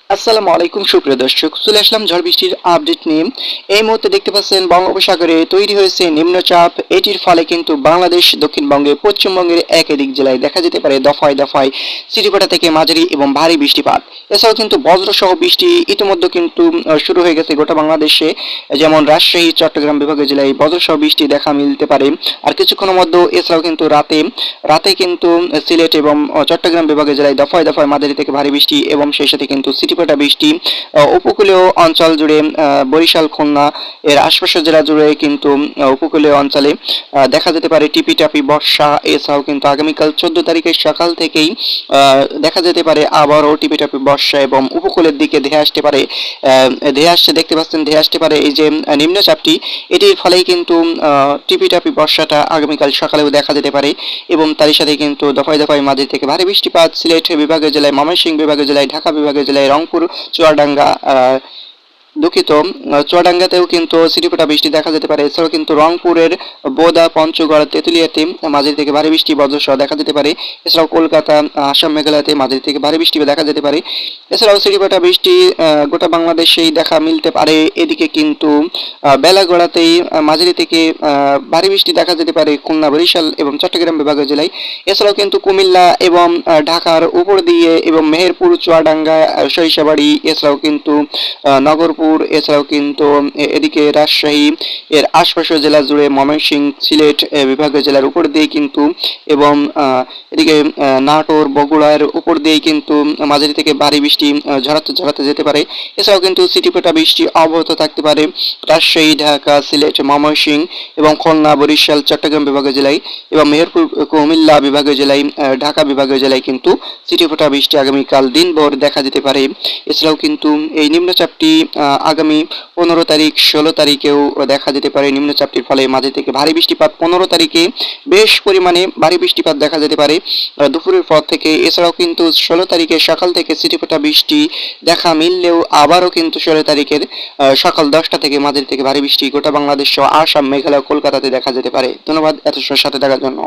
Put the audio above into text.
আসসালামু আলাইকুম সুপ্রিয় দর্শক, চলে আসলাম ঝড় বৃষ্টির আপডেট নিয়ে। এই মুহূর্তে দেখতে পাচ্ছেন বঙ্গোপসাগরে তৈরি হয়েছে নিম্নচাপ। এটির ফলে কিন্তু বাংলাদেশ, দক্ষিণবঙ্গে, পশ্চিমবঙ্গের একাধিক জেলায় দেখা যেতে পারে দফায় দফায় সিটিপাটা থেকে মাঝারি এবং ভারী বৃষ্টিপাত। এছাড়াও কিন্তু বজ্রসহ বৃষ্টি ইতিমধ্যে কিন্তু শুরু হয়ে গেছে গোটা বাংলাদেশে। যেমন রাজশাহী, চট্টগ্রাম বিভাগীয় জেলায় বজ্রসহ বৃষ্টি দেখা মিলতে পারে আর কিছুক্ষণের মধ্যে। এছাড়াও কিন্তু রাতে রাতে কিন্তু সিলেট এবং চট্টগ্রাম বিভাগীয় জেলায় দফায় দফায় মাঝারি থেকে ভারী বৃষ্টি এবং সেই সাথে কিন্তু সিটিপাটা বৃষ্টি উপকূলীয় অঞ্চল জুড়ে, বরিশাল, খুলনা এর আশপাশের জেলা জুড়ে কিন্তু উপকূলীয় অঞ্চলে দেখা যেতে পারে টিপিটাপি বর্ষা। এছাড়াও কিন্তু আগামীকাল 14 তারিখের সকাল থেকেই দেখা যেতে পারে আবারও টিপিটাপি বর্ষা এবং উপকূলের দিকে ধেয়ে আসতে পারে। ধেয়ে আসছে, দেখতে পাচ্ছেন, ধেয়ে আসতে পারে এই যে নিম্নচাপটি। এটির ফলেই কিন্তু টিপিটাপি বর্ষাটা আগামীকাল সকালেও দেখা যেতে পারে এবং তারই সাথে কিন্তু দফায় দফায় মাঝারি থেকে ভারী বৃষ্টিপাত সিলেট বিভাগীয় জেলায়, ময়মনসিংহ বিভাগীয় জেলায়, ঢাকা বিভাগীয় জেলায়, রংপুর, চুয়াডাঙ্গা, দুঃখিত, চুয়াডাঙ্গাতেও কিন্তু সিটিফোঁটা বৃষ্টি দেখা যেতে পারে। এছাড়াও কিন্তু রংপুরের বোদা, পঞ্চগড়, তেঁতুলিয়াতে মাঝারি থেকে ভারী বৃষ্টি বজ্রসহ দেখা যেতে পারে। এছাড়াও কলকাতা, আসাম, মেঘালয়তে মাঝারি থেকে ভারী বৃষ্টি দেখা যেতে পারে। এছাড়াও সিটিফোঁটা বৃষ্টি গোটা বাংলাদেশেই দেখা মিলতে পারে। এদিকে কিন্তু বেলা গড়াতেই মাঝারি থেকে ভারী বৃষ্টি দেখা যেতে পারে খুলনা, বরিশাল এবং চট্টগ্রাম বিভাগীয় জেলায়। এছাড়াও কিন্তু কুমিল্লা এবং ঢাকার উপর দিয়ে এবং মেহেরপুর, চুয়াডাঙ্গা, সরিষাবাড়ি, এছাড়াও কিন্তু নগরপুর, এছাড়াও কিন্তু এদিকে রাজশাহী এর আশপাশের জেলা জুড়ে, ময়মনসিংহ, সিলেট বিভাগীয় জেলার উপর দিয়ে কিন্তু এবং এদিকে নাটোর, বগুড়ার উপর দিয়ে কিন্তু মাঝারি থেকে ভারী বৃষ্টি ঝরাতে ঝরাতে যেতে পারে। এছাড়াও কিন্তু সিটিপোটা বৃষ্টি অব্যাহত থাকতে পারে রাজশাহী, ঢাকা, সিলেট, ময়মনসিংহ এবং খুলনা, বরিশাল, চট্টগ্রাম বিভাগীয় জেলায় এবং মেহেরপুর, কুমিল্লা বিভাগীয় জেলায়, ঢাকা বিভাগীয় জেলায় কিন্তু সিটিপোটা বৃষ্টি আগামীকাল দিনভর দেখা যেতে পারে। এছাড়াও কিন্তু এই নিম্নচাপটি আগামী 15 তারিখ, 16 তারিখেও দেখা যেতে পারে। নিম্নচাপটির ফলে মাঝে থেকে ভারী বৃষ্টিপাত 15 তারিখে বেশ পরিমাণে ভারী বৃষ্টিপাত দেখা যেতে পারে দুপুরের পর থেকে। এছাড়াও কিন্তু 16 তারিখে সকাল থেকে সিটিফোঁটা বৃষ্টি দেখা মিললেও আবারও কিন্তু 16 তারিখের সকাল 10টা থেকে মাঝারি থেকে ভারী বৃষ্টি গোটা বাংলাদেশ সহ আসাম, মেঘালয়, কলকাতাতে দেখা যেতে পারে। ধন্যবাদ এত সময় সাথে থাকার জন্য।